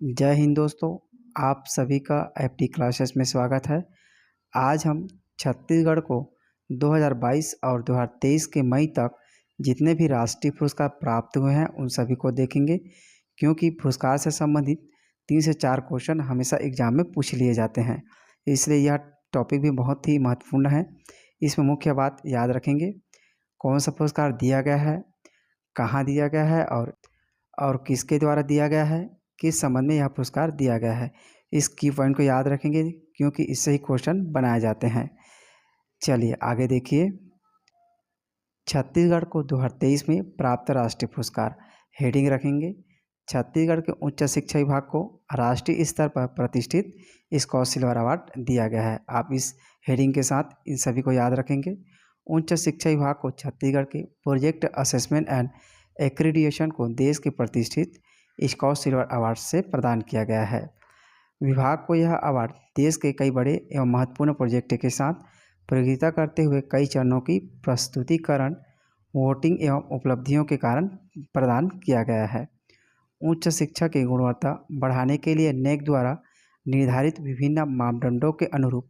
जय हिंद दोस्तों। आप सभी का एफडी क्लासेस में स्वागत है। आज हम छत्तीसगढ़ को 2022 और 2023 के मई तक जितने भी राष्ट्रीय पुरस्कार प्राप्त हुए हैं उन सभी को देखेंगे, क्योंकि पुरस्कार से संबंधित 3 से 4 क्वेश्चन हमेशा एग्जाम में पूछ लिए जाते हैं, इसलिए यह टॉपिक भी बहुत ही महत्वपूर्ण है। इसमें मुख्य बात याद रखेंगे, कौन सा पुरस्कार दिया गया है, कहाँ दिया गया है और किसके द्वारा दिया गया है, किस संबंध में यह पुरस्कार दिया गया है। इस की पॉइंट को याद रखेंगे, क्योंकि इससे ही क्वेश्चन बनाए जाते हैं। चलिए आगे देखिए। छत्तीसगढ़ को 2023 में प्राप्त राष्ट्रीय पुरस्कार। हेडिंग रखेंगे, छत्तीसगढ़ के उच्च शिक्षा विभाग को राष्ट्रीय स्तर पर प्रतिष्ठित स्कॉच सिल्वर अवार्ड दिया गया है। आप इस हेडिंग के साथ इन सभी को याद रखेंगे। उच्च शिक्षा विभाग को छत्तीसगढ़ के प्रोजेक्ट असेसमेंट एंड एक्रीडिएशन को देश के प्रतिष्ठित स्कॉच सिल्वर अवार्ड से प्रदान किया गया है। विभाग को यह अवार्ड देश के कई बड़े एवं महत्वपूर्ण प्रोजेक्ट के साथ प्रतियोगिता करते हुए कई चरणों की प्रस्तुतिकरण, वोटिंग एवं उपलब्धियों के कारण प्रदान किया गया है। उच्च शिक्षा की गुणवत्ता बढ़ाने के लिए नेक द्वारा निर्धारित विभिन्न मापदंडों के अनुरूप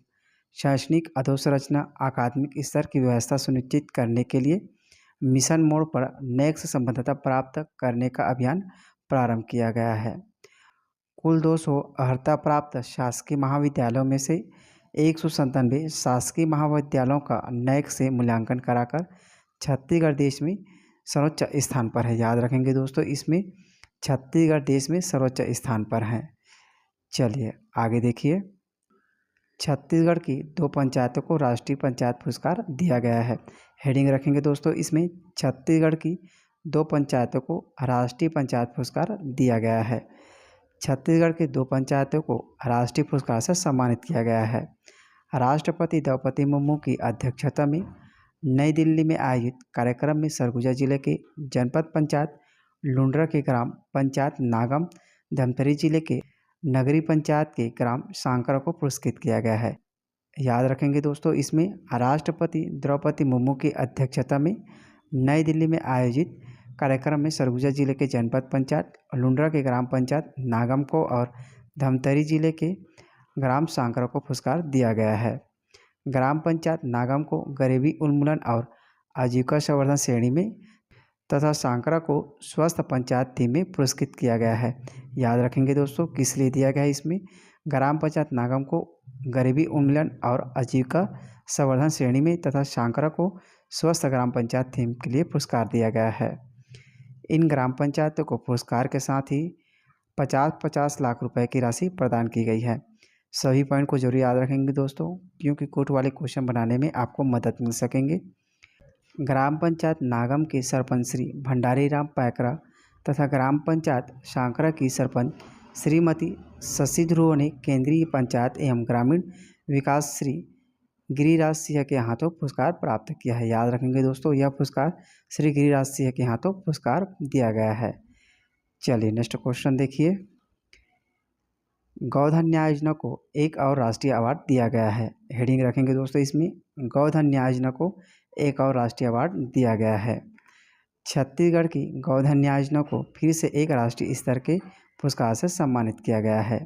शैक्षणिक अधोसंरचना अकादमिक स्तर की व्यवस्था सुनिश्चित करने के लिए मिशन मोड पर नेक से संबद्धता प्राप्त करने का अभियान प्रारंभ किया गया है। कुल 200 अर्हता प्राप्त शासकीय महाविद्यालयों में से 197 शासकीय महाविद्यालयों का नैक से मूल्यांकन कराकर छत्तीसगढ़ देश में सर्वोच्च स्थान पर है। याद रखेंगे दोस्तों, इसमें छत्तीसगढ़ देश में सर्वोच्च स्थान पर है। चलिए आगे देखिए। छत्तीसगढ़ की 2 पंचायतों को राष्ट्रीय पंचायत पुरस्कार दिया गया है। हेडिंग रखेंगे दोस्तों, इसमें छत्तीसगढ़ की 2 पंचायतों को राष्ट्रीय पंचायत पुरस्कार दिया गया है। छत्तीसगढ़ के 2 पंचायतों को राष्ट्रीय पुरस्कार से सम्मानित किया गया है। राष्ट्रपति द्रौपदी मुर्मू की अध्यक्षता में नई दिल्ली में आयोजित कार्यक्रम में सरगुजा जिले के जनपद पंचायत लुंड्रा के ग्राम पंचायत नागम, धमतरी जिले के नगरी पंचायत के ग्राम सांकरा को पुरस्कृत किया गया है। याद रखेंगे दोस्तों, इसमें राष्ट्रपति द्रौपदी मुर्मू की अध्यक्षता में नई दिल्ली में आयोजित कार्यक्रम में सरगुजा जिले के जनपद पंचायत लुंड्रा के ग्राम पंचायत नागम को और धमतरी जिले के ग्राम सांकरा को पुरस्कार दिया गया है। ग्राम पंचायत नागम को गरीबी उन्मूलन और आजीविका संवर्धन श्रेणी में तथा सांकरा को स्वस्थ पंचायत थीम में पुरस्कृत किया गया है। याद रखेंगे दोस्तों, किस लिए दिया गया है। इसमें ग्राम पंचायत नागम को गरीबी उन्मूलन और आजीविका संवर्धन श्रेणी में तथा सांकरा को स्वस्थ ग्राम पंचायत थीम के लिए पुरस्कार दिया गया है। इन ग्राम पंचायतों को पुरस्कार के साथ ही 50-50 लाख रुपए की राशि प्रदान की गई है। सभी पॉइंट को जरूर याद रखेंगे दोस्तों, क्योंकि कोर्ट वाले क्वेश्चन बनाने में आपको मदद मिल सकेंगे। ग्राम पंचायत नागम के सरपंच श्री भंडारी राम पैकरा तथा ग्राम पंचायत सांकरा की सरपंच श्रीमती शशि ध्रुव ने केंद्रीय पंचायत एवं ग्रामीण विकास श्री गिरिराज सिंह के हाथों पुरस्कार प्राप्त किया है। याद रखेंगे दोस्तों, यह पुरस्कार श्री गिरिराज सिंह के हाथों पुरस्कार दिया गया है। चलिए नेक्स्ट क्वेश्चन देखिए। गोधन न्याय योजना को एक और राष्ट्रीय अवार्ड दिया गया है। हेडिंग रखेंगे दोस्तों, इसमें गोधन न्याय योजना को एक और राष्ट्रीय अवार्ड दिया गया है। छत्तीसगढ़ की गोधन न्याय योजना को फिर से एक राष्ट्रीय स्तर के पुरस्कार से सम्मानित किया गया है।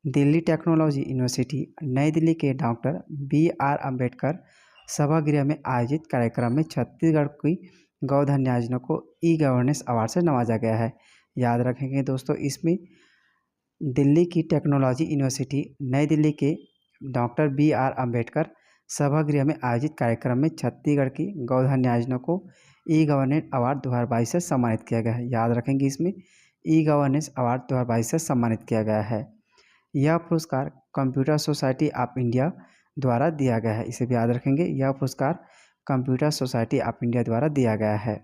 दिल्ली टेक्नोलॉजी यूनिवर्सिटी नई दिल्ली के डॉक्टर BR अम्बेडकर सभागृह में आयोजित कार्यक्रम में छत्तीसगढ़ की गोधन न्याय योजना को ई-गवर्नेंस अवार्ड से नवाजा गया है। याद रखेंगे दोस्तों, इसमें दिल्ली की टेक्नोलॉजी यूनिवर्सिटी नई दिल्ली के डॉक्टर BR अम्बेडकर सभागृह में आयोजित कार्यक्रम में छत्तीसगढ़ की गोधन न्याय योजना को ई-गवर्नेंस अवार्ड 2022 से सम्मानित किया गया है। याद रखेंगे, इसमें ई-गवर्नेंस अवार्ड 2022 से सम्मानित किया गया है। यह पुरस्कार कंप्यूटर सोसाइटी ऑफ इंडिया द्वारा दिया गया है। इसे भी याद रखेंगे, यह पुरस्कार कंप्यूटर सोसाइटी ऑफ इंडिया द्वारा दिया गया है।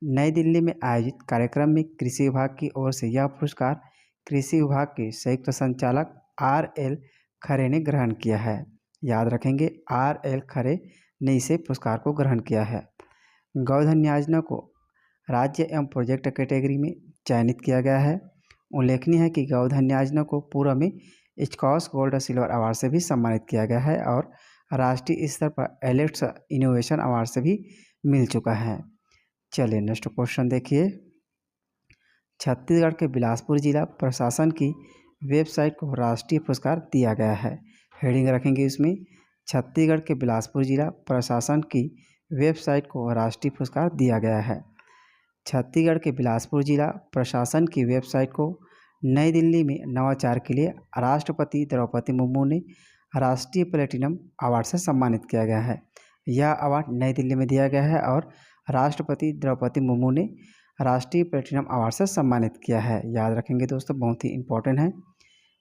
नई दिल्ली में आयोजित कार्यक्रम में कृषि विभाग की ओर से यह पुरस्कार कृषि विभाग के संयुक्त संचालक RL खरे ने ग्रहण किया है। याद रखेंगे, RL खरे ने इसे पुरस्कार को ग्रहण किया है। गोधन न्याय योजना को राज्य एवं प्रोजेक्ट कैटेगरी में चयनित किया गया है। उल्लेखनीय है कि गोधन न्याय योजना को पूर्व में स्कॉच गोल्ड सिल्वर अवार्ड से भी सम्मानित किया गया है और राष्ट्रीय स्तर पर एलेट्स इनोवेशन अवार्ड से भी मिल चुका है। चलिए नेक्स्ट क्वेश्चन देखिए। छत्तीसगढ़ के बिलासपुर जिला प्रशासन की वेबसाइट को राष्ट्रीय पुरस्कार दिया गया है। हेडिंग रखेंगे इसमें, छत्तीसगढ़ के बिलासपुर जिला प्रशासन की वेबसाइट को राष्ट्रीय पुरस्कार दिया गया है। छत्तीसगढ़ के बिलासपुर जिला प्रशासन की वेबसाइट को नई दिल्ली में नवाचार के लिए राष्ट्रपति द्रौपदी मुर्मू ने राष्ट्रीय प्लेटिनम अवार्ड से सम्मानित किया गया है। यह अवार्ड नई दिल्ली में दिया गया है और राष्ट्रपति द्रौपदी मुर्मू ने राष्ट्रीय प्लेटिनम अवार्ड से सम्मानित किया है। याद रखेंगे दोस्तों, बहुत ही इम्पोर्टेंट है।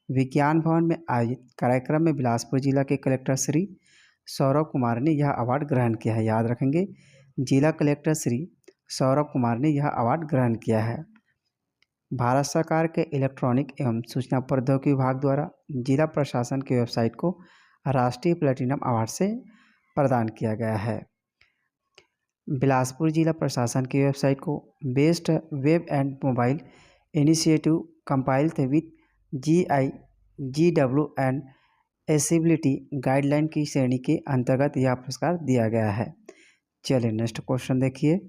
विज्ञान भवन में आयोजित कार्यक्रम में बिलासपुर जिला के कलेक्टर श्री सौरभ कुमार ने यह अवार्ड ग्रहण किया है। याद रखेंगे, जिला कलेक्टर श्री सौरभ कुमार ने यह अवार्ड ग्रहण किया है। भारत सरकार के इलेक्ट्रॉनिक एवं सूचना प्रौद्योगिकी विभाग द्वारा जिला प्रशासन की वेबसाइट को राष्ट्रीय प्लेटिनम अवार्ड से प्रदान किया गया है। बिलासपुर जिला प्रशासन की वेबसाइट को best web and mobile initiative compiled with GIGW and accessibility guideline की श्रेणी के अंतर्गत यह पुरस्कार दिया गया है। चलिए नेक्स्ट क्वेश्चन देखिए,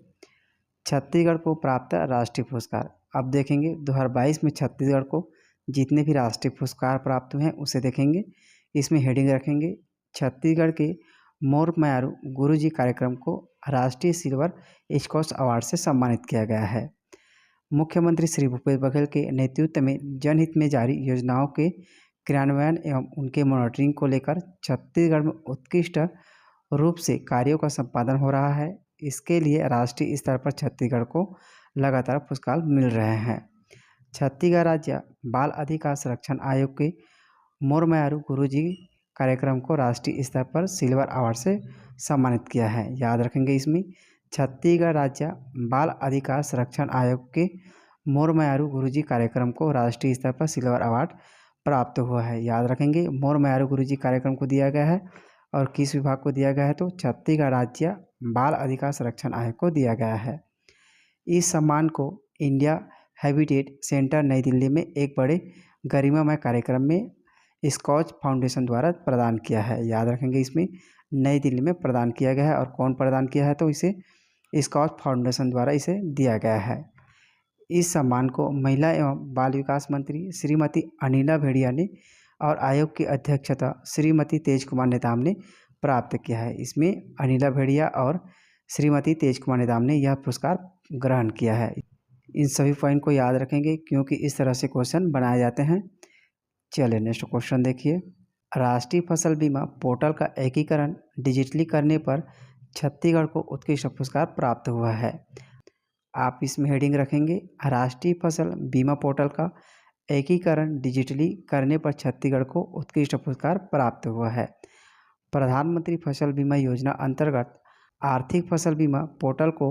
छत्तीसगढ़ को प्राप्त राष्ट्रीय पुरस्कार। अब देखेंगे 2022 में छत्तीसगढ़ को जितने भी राष्ट्रीय पुरस्कार प्राप्त हुए हैं उसे देखेंगे। इसमें हेडिंग रखेंगे, छत्तीसगढ़ के मोर म्यारू गुरुजी कार्यक्रम को राष्ट्रीय सिल्वर स्कॉच अवार्ड से सम्मानित किया गया है। मुख्यमंत्री श्री भूपेश बघेल के नेतृत्व में जनहित में जारी योजनाओं के क्रियान्वयन एवं उनके मॉनिटरिंग को लेकर छत्तीसगढ़ में उत्कृष्ट रूप से कार्यों का संपादन हो रहा है। इसके लिए राष्ट्रीय स्तर पर छत्तीसगढ़ को लगातार पुरस्कार मिल रहे हैं। छत्तीसगढ़ राज्य बाल अधिकार संरक्षण आयोग के मोर म्यारू गुरुजी कार्यक्रम को राष्ट्रीय स्तर पर सिल्वर अवार्ड से सम्मानित किया है। याद रखेंगे इसमें, छत्तीसगढ़ राज्य बाल अधिकार संरक्षण आयोग के मोर म्यारू गुरुजी कार्यक्रम को राष्ट्रीय स्तर पर सिल्वर अवार्ड प्राप्त हुआ है। याद रखेंगे, मोर म्यारू गुरुजी कार्यक्रम को दिया गया है और किस विभाग को दिया गया है, तो छत्तीसगढ़ राज्य बाल अधिकार संरक्षण आयोग को दिया गया है। इस सम्मान को इंडिया हैबिटेट सेंटर नई दिल्ली में एक बड़े गरिमामय कार्यक्रम में स्कॉच फाउंडेशन द्वारा प्रदान किया है। याद रखेंगे, इसमें नई दिल्ली में प्रदान किया गया है और कौन प्रदान किया है, तो इसे स्कॉच फाउंडेशन द्वारा इसे दिया गया है। इस सम्मान को महिला एवं बाल विकास मंत्री श्रीमती अनिला भेड़िया ने और आयोग की अध्यक्षता श्रीमती तेज कुमार नेताम ने प्राप्त किया है। इसमें अनिला भेड़िया और श्रीमती तेज कुमार नेताम ने यह पुरस्कार ग्रहण किया है। इन सभी पॉइंट को याद रखेंगे क्योंकि इस तरह से क्वेश्चन बनाए जाते हैं। चलिए नेक्स्ट क्वेश्चन देखिए, राष्ट्रीय फसल बीमा पोर्टल का एकीकरण डिजिटली करने पर छत्तीसगढ़ को उत्कृष्ट पुरस्कार प्राप्त हुआ है। आप इसमें हेडिंग रखेंगे, राष्ट्रीय फसल बीमा पोर्टल का एकीकरण डिजिटली करने पर छत्तीसगढ़ को उत्कृष्ट पुरस्कार प्राप्त हुआ है। प्रधानमंत्री फसल बीमा योजना अंतर्गत आर्थिक फसल बीमा पोर्टल को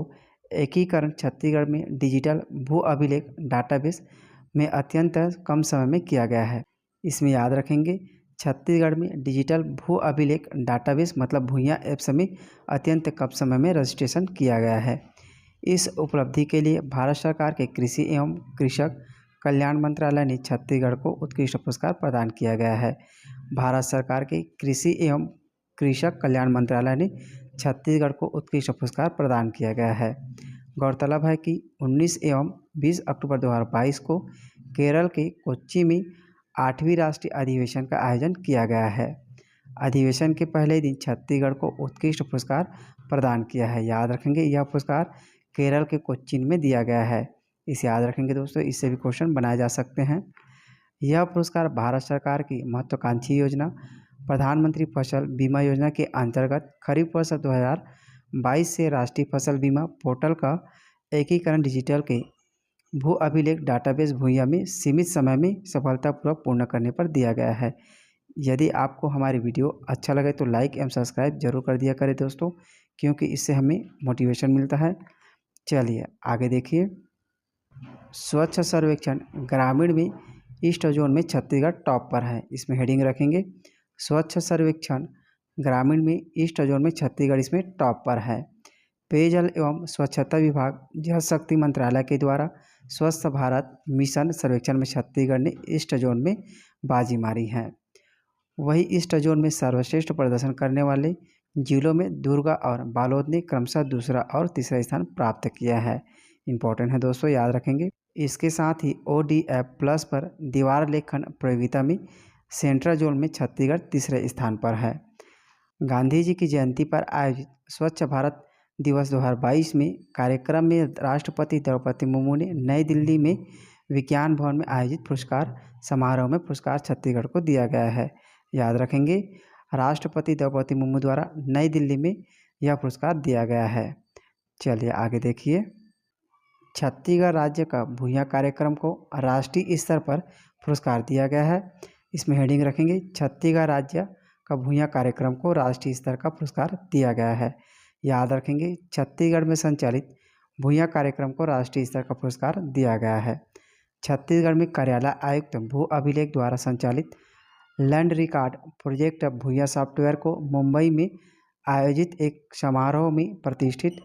एकीकरण छत्तीसगढ़ में डिजिटल भू अभिलेख डाटाबेस में अत्यंत कम समय में किया गया है। इसमें याद रखेंगे, छत्तीसगढ़ में डिजिटल भू अभिलेख डाटाबेस मतलब भूइयाँ ऐप्स में अत्यंत कम समय में रजिस्ट्रेशन किया गया है। इस उपलब्धि के लिए भारत सरकार के कृषि एवं कृषक कल्याण मंत्रालय ने छत्तीसगढ़ को उत्कृष्ट पुरस्कार प्रदान किया गया है। भारत सरकार के कृषि एवं कृषक कल्याण मंत्रालय ने छत्तीसगढ़ को उत्कृष्ट पुरस्कार प्रदान किया गया है। गौरतलब है कि 19 एवं 20 अक्टूबर 2022 को केरल के कोच्चि में 8वीं राष्ट्रीय अधिवेशन का आयोजन किया गया है। अधिवेशन के पहले दिन छत्तीसगढ़ को उत्कृष्ट पुरस्कार प्रदान किया है। याद रखेंगे, यह पुरस्कार केरल के कोच्चि में दिया गया है। इसे याद रखेंगे दोस्तों, इससे भी क्वेश्चन बनाए जा सकते हैं। यह पुरस्कार भारत सरकार की महत्वाकांक्षी योजना प्रधानमंत्री फसल बीमा योजना के अंतर्गत खरीफ वर्ष 2022 से राष्ट्रीय फसल बीमा पोर्टल का एकीकरण डिजिटल के भू अभिलेख डाटाबेस भूइयाँ में सीमित समय में सफलतापूर्वक पूर्ण करने पर दिया गया है। यदि आपको हमारी वीडियो अच्छा लगे तो लाइक एवं सब्सक्राइब जरूर कर दिया करें दोस्तों, क्योंकि इससे हमें मोटिवेशन मिलता है। चलिए आगे देखिए, स्वच्छ सर्वेक्षण ग्रामीण में ईस्ट जोन में छत्तीसगढ़ टॉप पर है। इसमें हेडिंग रखेंगे, स्वच्छ सर्वेक्षण ग्रामीण में ईस्ट जोन में छत्तीसगढ़ इसमें टॉप पर है। पेयजल एवं स्वच्छता विभाग जल शक्ति मंत्रालय के द्वारा स्वच्छ भारत मिशन सर्वेक्षण में छत्तीसगढ़ ने ईस्ट जोन में बाजी मारी है। वही ईस्ट जोन में सर्वश्रेष्ठ प्रदर्शन करने वाले जिलों में दुर्ग और बालोद ने क्रमशः दूसरा और तीसरा स्थान प्राप्त किया है। इम्पोर्टेंट है दोस्तों, याद रखेंगे। इसके साथ ही ODF प्लस पर दीवार लेखन प्रतियोगिता में सेंट्रल जोन में छत्तीसगढ़ तीसरे स्थान पर है। गांधी जी की जयंती पर आयोजित स्वच्छ भारत दिवस 2022 में कार्यक्रम में राष्ट्रपति द्रौपदी मुर्मू ने नई दिल्ली में विज्ञान भवन में आयोजित पुरस्कार समारोह में पुरस्कार छत्तीसगढ़ को दिया गया है। याद रखेंगे, राष्ट्रपति द्रौपदी मुर्मू द्वारा नई दिल्ली में यह पुरस्कार दिया गया है। चलिए आगे देखिए, छत्तीसगढ़ राज्य का भूया कार्यक्रम को राष्ट्रीय स्तर पर पुरस्कार दिया गया है। इसमें हेडिंग रखेंगे, छत्तीसगढ़ राज्य का भूया कार्यक्रम को राष्ट्रीय स्तर का पुरस्कार दिया गया है। याद रखेंगे, छत्तीसगढ़ में संचालित भूया कार्यक्रम को राष्ट्रीय स्तर का पुरस्कार दिया गया है। छत्तीसगढ़ में कार्यालय आयुक्त भू अभिलेख द्वारा संचालित लैंड रिकॉर्ड प्रोजेक्ट भूया सॉफ्टवेयर को मुंबई में आयोजित एक समारोह में प्रतिष्ठित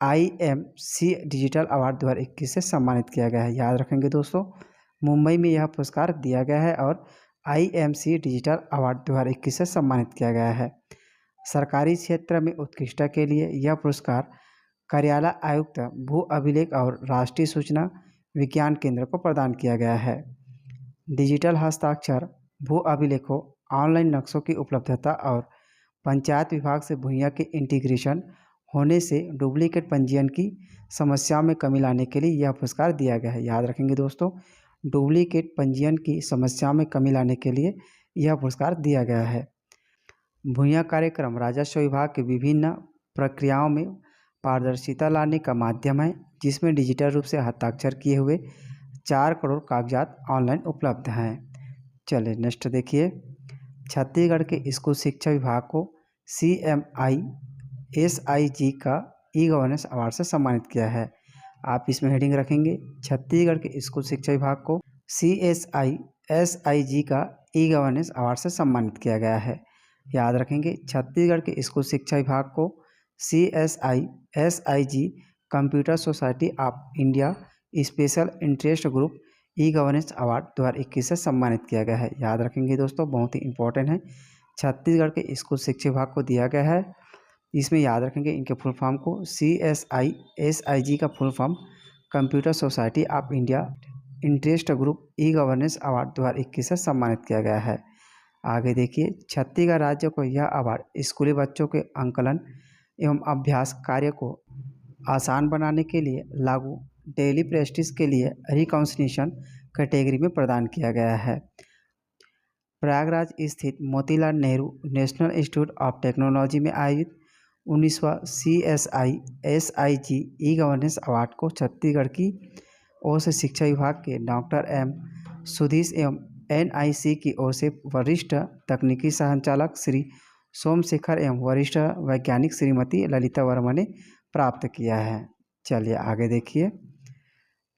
IMC डिजिटल अवार्ड 2021 से सम्मानित किया गया है। याद रखेंगे दोस्तों, मुंबई में यह पुरस्कार दिया गया है और IMC डिजिटल अवार्ड 2021 से सम्मानित किया गया है। सरकारी क्षेत्र में उत्कृष्टता के लिए यह पुरस्कार कार्यालय आयुक्त भू अभिलेख और राष्ट्रीय सूचना विज्ञान केंद्र को प्रदान किया गया है। डिजिटल हस्ताक्षर भू अभिलेखों, ऑनलाइन नक्शों की उपलब्धता और पंचायत विभाग से भूया के इंटीग्रेशन होने से डुप्लीकेट पंजीयन की समस्याओं में कमी लाने के लिए यह पुरस्कार दिया गया है। याद रखेंगे दोस्तों, डुप्लीकेट पंजीयन की समस्याओं में कमी लाने के लिए यह पुरस्कार दिया गया है। भूया कार्यक्रम राजस्व विभाग के विभिन्न प्रक्रियाओं में पारदर्शिता लाने का माध्यम है, जिसमें डिजिटल रूप से हस्ताक्षर किए हुए 4 करोड़ कागजात ऑनलाइन उपलब्ध हैं। चलिए नेक्स्ट देखिए, छत्तीसगढ़ के स्कूल शिक्षा विभाग को CMI SIG का ई-गवर्नेंस अवार्ड से सम्मानित किया है। आप इसमें हेडिंग रखेंगे, छत्तीसगढ़ के स्कूल शिक्षा विभाग को CSI SIG का ई-गवर्नेंस अवार्ड से सम्मानित किया गया है। याद रखेंगे, छत्तीसगढ़ के स्कूल शिक्षा विभाग को CSI SIG computer society of India special interest group e-governance award 2021 से सम्मानित किया गया है। याद रखेंगे दोस्तों, बहुत ही इंपॉर्टेंट है, छत्तीसगढ़ के स्कूल शिक्षा विभाग को दिया गया है। इसमें याद रखेंगे इनके फुल फॉर्म को, CSI SIG का full form computer society of India interest group e-governance award 2021 से सम्मानित किया गया है। आगे देखिए, छत्तीसगढ़ राज्य को यह अवार्ड स्कूली बच्चों के आंकलन एवं अभ्यास कार्य को आसान बनाने के लिए लागू डेली प्रैक्टिस के लिए रिकॉग्निशन कैटेगरी में प्रदान किया गया है। प्रयागराज स्थित Motilal Nehru national institute of technology में आयोजित 19वां CSI SIG ई-गवर्नेंस अवार्ड को छत्तीसगढ़ की ओर से शिक्षा विभाग के डॉक्टर M सुधीश एवं NIC की ओर से वरिष्ठ तकनीकी संचालक श्री सोमशेखर एवं वरिष्ठ वैज्ञानिक श्रीमती ललिता वर्मा ने प्राप्त किया है। चलिए आगे देखिए,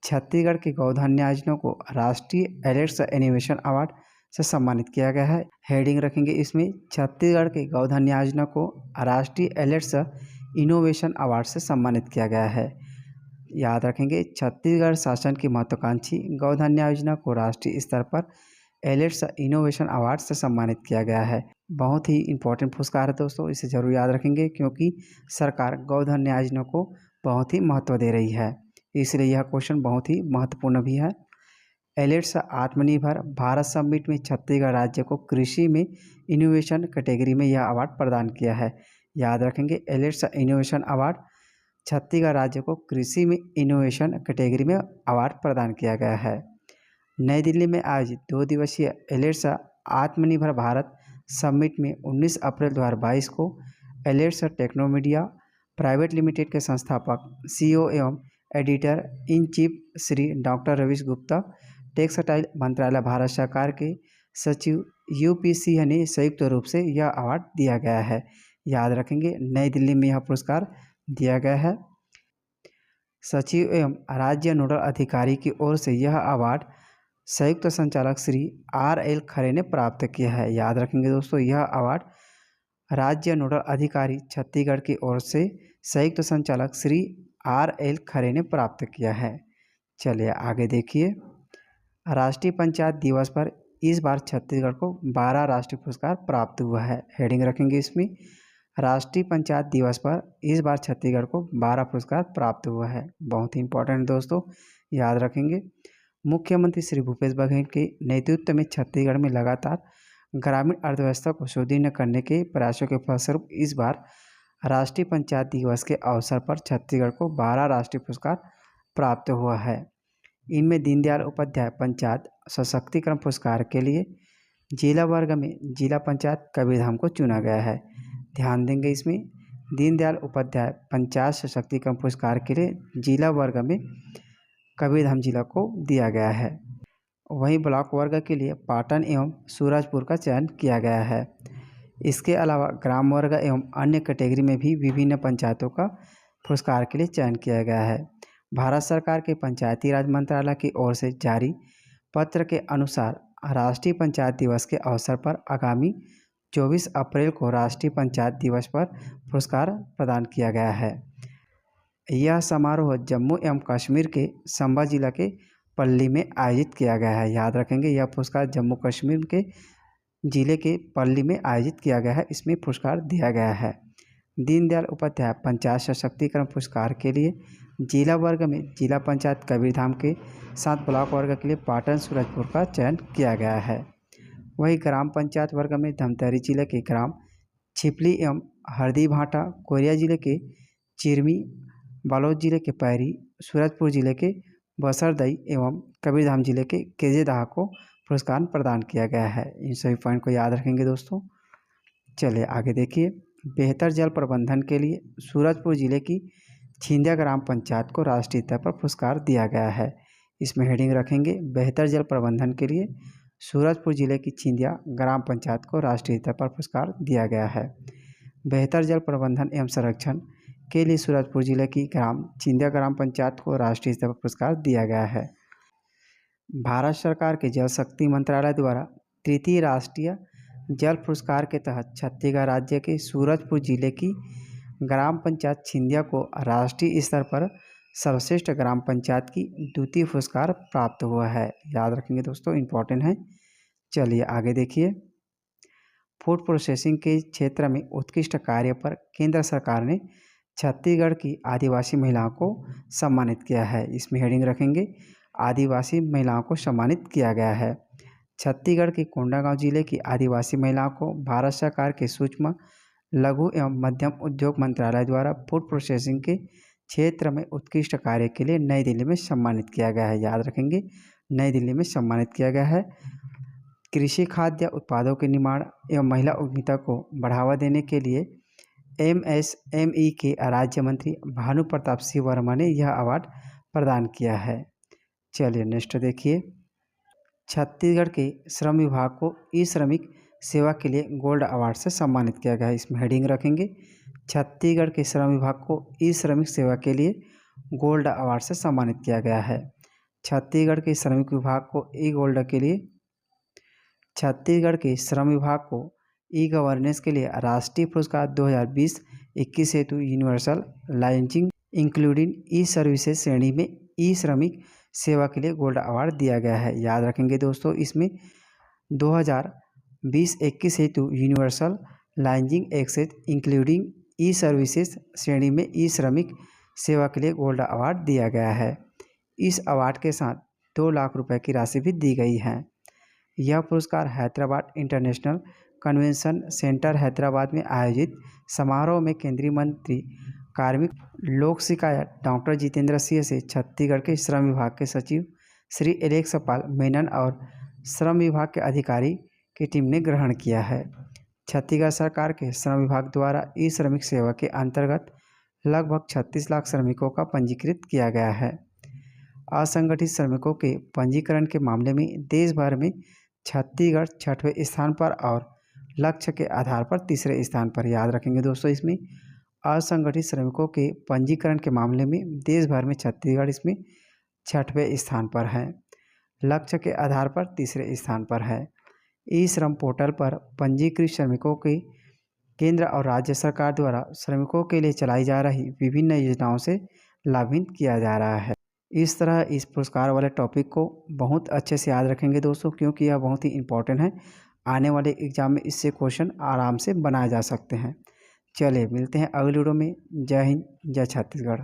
छत्तीसगढ़ के गौधन न्यायोजनों को राष्ट्रीय एलेट्स इनोवेशन अवार्ड से सम्मानित किया गया है। हेडिंग रखेंगे इसमें, छत्तीसगढ़ के गौधन न्यायोजनों को राष्ट्रीय एलेट्स इनोवेशन अवार्ड से सम्मानित किया गया है। याद रखेंगे, छत्तीसगढ़ शासन की महत्वाकांक्षी गौधन न्यायोजना को राष्ट्रीय स्तर पर एलेट्स इनोवेशन अवार्ड से सम्मानित किया गया है। बहुत ही इंपॉर्टेंट पुरस्कार है दोस्तों, इसे जरूर याद रखेंगे क्योंकि सरकार गौधन न्यायोजना को बहुत ही महत्व दे रही है, इसलिए यह क्वेश्चन बहुत ही महत्वपूर्ण भी है। एलेट्स आत्मनिर्भर भारत समिट में छत्तीसगढ़ राज्य को कृषि में इनोवेशन कैटेगरी में यह अवार्ड प्रदान किया है। याद रखेंगे, एलेट्स इनोवेशन अवार्ड छत्तीसगढ़ राज्य को कृषि में इनोवेशन कैटेगरी में अवार्ड प्रदान किया गया है। नई दिल्ली में आयोजित 2 दिवसीय एलेट्स आत्मनिर्भर भारत समिट में 19 अप्रैल 2022 को एलेट्स टेक्नोमीडिया प्राइवेट लिमिटेड के संस्थापक CEO एवं editor in chief Shri doctor Ravish Gupta, textile मंत्रालय भारत सरकार के सचिव UPC ने संयुक्त रूप से यह अवार्ड दिया गया है। याद रखेंगे, नई दिल्ली में यह पुरस्कार दिया गया है। सचिव एवं राज्य नोडल अधिकारी की ओर से यह अवार्ड संयुक्त संचालक श्री RL खरे ने प्राप्त किया है। याद रखेंगे दोस्तों, यह अवार्ड राज्य नोडल अधिकारी छत्तीसगढ़ की ओर से संयुक्त संचालक श्री RL खरे ने प्राप्त किया है। चलिए आगे देखिए, राष्ट्रीय पंचायत दिवस पर इस बार छत्तीसगढ़ को 12 राष्ट्रीय पुरस्कार प्राप्त हुआ है। हेडिंग रखेंगे इसमें, राष्ट्रीय पंचायत दिवस पर इस बार छत्तीसगढ़ को 12 पुरस्कार प्राप्त हुआ है। बहुत ही इंपॉर्टेंट दोस्तों, याद रखेंगे। मुख्यमंत्री श्री भूपेश बघेल के नेतृत्व में छत्तीसगढ़ में लगातार ग्रामीण अर्थव्यवस्था को सुदृढ़ करने के प्रयासों के फलस्वरूप इस बार राष्ट्रीय पंचायत दिवस के अवसर पर छत्तीसगढ़ को 12 राष्ट्रीय पुरस्कार प्राप्त हुआ है। इनमें दीनदयाल उपाध्याय पंचायत सशक्तिकरण पुरस्कार के लिए जिला वर्ग में जिला पंचायत कबीरधाम को चुना गया है। ध्यान देंगे, इसमें दीनदयाल उपाध्याय पंचायत सशक्तिकरण पुरस्कार के लिए जिला वर्ग में कबीरधाम जिला को दिया गया है। वहीं ब्लॉक वर्ग के लिए पाटन एवं सूरजपुर का चयन किया गया है। इसके अलावा ग्राम वर्ग एवं अन्य कैटेगरी में भी विभिन्न पंचायतों का पुरस्कार के लिए चयन किया गया है। भारत सरकार के पंचायती राज मंत्रालय की ओर से जारी पत्र के अनुसार राष्ट्रीय पंचायत दिवस के अवसर पर आगामी 24 अप्रैल को राष्ट्रीय पंचायत दिवस पर पुरस्कार प्रदान किया गया है। यह समारोह जम्मू एवं कश्मीर के संबा जिला के पल्ली में आयोजित किया गया है। याद रखेंगे, यह पुरस्कार जम्मू कश्मीर के जिले के पल्ली में आयोजित किया गया है। इसमें पुरस्कार दिया गया है। दीनदयाल उपाध्याय पंचायत सशक्तिकरण पुरस्कार के लिए जिला वर्ग में जिला पंचायत कबीरधाम के साथ ब्लॉक वर्ग के लिए पाटन सूरजपुर का चयन किया गया है। वहीं ग्राम पंचायत वर्ग में धमतरी जिले के ग्राम छिपली एवं हरदी भाटा, कोरिया जिले के चिरमी, बालोद जिले के पैरी, सूरजपुर जिले के बसरदई एवं कबीरधाम जिले के केजेदाह को पुरस्कार प्रदान किया गया है। इन सभी पॉइंट को याद रखेंगे दोस्तों। चलिए आगे देखिए। बेहतर जल प्रबंधन के लिए सूरजपुर जिले की छिंदिया ग्राम पंचायत को राष्ट्रीय स्तर पर पुरस्कार दिया गया है। इसमें हेडिंग रखेंगे, बेहतर जल प्रबंधन के लिए सूरजपुर जिले की छिंदिया ग्राम पंचायत को राष्ट्रीय स्तर पर पुरस्कार दिया गया है। बेहतर जल प्रबंधन एवं संरक्षण के लिए सूरजपुर जिले की छिंदिया ग्राम पंचायत को राष्ट्रीय स्तर पर पुरस्कार दिया गया है। भारत सरकार के जल शक्ति मंत्रालय द्वारा तृतीय राष्ट्रीय जल पुरस्कार के तहत छत्तीसगढ़ राज्य के सूरजपुर जिले की ग्राम पंचायत छिंदिया को राष्ट्रीय स्तर पर सर्वश्रेष्ठ ग्राम पंचायत की द्वितीय पुरस्कार प्राप्त हुआ है। याद रखेंगे दोस्तों, इम्पोर्टेंट है। चलिए आगे देखिए। फूड प्रोसेसिंग के क्षेत्र में उत्कृष्ट कार्य पर केंद्र सरकार ने छत्तीसगढ़ की आदिवासी महिलाओं को सम्मानित किया है। इसमें हेडिंग रखेंगे, आदिवासी महिलाओं को सम्मानित किया गया है। छत्तीसगढ़ के कोंडागांव जिले की आदिवासी महिलाओं को भारत सरकार के सूक्ष्म लघु एवं मध्यम उद्योग मंत्रालय द्वारा फूड प्रोसेसिंग के क्षेत्र में उत्कृष्ट कार्य के लिए नई दिल्ली में सम्मानित किया गया है। याद रखेंगे, नई दिल्ली में सम्मानित किया गया है। कृषि खाद्य उत्पादों के निर्माण एवं महिला उद्यमिता को बढ़ावा देने के लिए MSME के राज्य मंत्री भानु प्रताप सिंह वर्मा ने यह अवार्ड प्रदान किया है। चलिए नेक्स्ट देखिए। छत्तीसगढ़ के श्रम विभाग को ई श्रमिक सेवा के लिए गोल्ड अवार्ड से सम्मानित किया गया है। इसमें हेडिंग रखेंगे, छत्तीसगढ़ के श्रम विभाग को ई श्रमिक सेवा के लिए गोल्ड अवार्ड से सम्मानित किया गया है। छत्तीसगढ़ के श्रमिक विभाग को छत्तीसगढ़ के श्रम विभाग को ई गवर्नेंस के लिए राष्ट्रीय पुरस्कार 2020-21 हेतु यूनिवर्सल लाइसेंसिंग इंक्लूडिंग ई सर्विसेज श्रेणी में ई श्रमिक सेवा के लिए गोल्ड अवार्ड दिया गया है। याद रखेंगे दोस्तों, इसमें 2020-21 हेतु यूनिवर्सल लाइसेंसिंग एक्सेस इंक्लूडिंग ई सर्विसेज श्रेणी में ई श्रमिक सेवा के लिए गोल्ड अवार्ड दिया गया है। इस अवार्ड के साथ 2 लाख रुपए की राशि भी दी गई है। यह पुरस्कार Hyderabad international convention centre Hyderabad में आयोजित समारोह में केंद्रीय मंत्री कार्मिक लोक शिकायत डॉक्टर जितेंद्र सिंह से छत्तीसगढ़ के श्रम विभाग के सचिव श्री एलेक्सपाल मेनन और श्रम विभाग के अधिकारी की टीम ने ग्रहण किया है। छत्तीसगढ़ सरकार के श्रम विभाग द्वारा ई श्रमिक सेवा के अंतर्गत लगभग 36 लाख श्रमिकों का पंजीकृत किया गया है। असंगठित श्रमिकों के पंजीकरण के मामले में देश भर में छत्तीसगढ़ 6वें स्थान पर और लक्ष्य के आधार पर 3रे स्थान पर। याद रखेंगे दोस्तों, इसमें असंगठित श्रमिकों के पंजीकरण के मामले में देश भर में छत्तीसगढ़ इसमें 6वें स्थान पर है, लक्ष्य के आधार पर 3रे स्थान पर है। ई श्रम पोर्टल पर पंजीकृत श्रमिकों के केंद्र और राज्य सरकार द्वारा श्रमिकों के लिए चलाई जा रही विभिन्न योजनाओं से लाभान्वित किया जा रहा है। इस तरह इस पुरस्कार वाले टॉपिक को बहुत अच्छे से याद रखेंगे दोस्तों, क्योंकि यह बहुत ही इम्पोर्टेंट है। आने वाले एग्जाम में इससे क्वेश्चन आराम से बनाए जा सकते हैं। चलिए मिलते हैं अगली वीडियो में। जय हिंद, जय छत्तीसगढ़।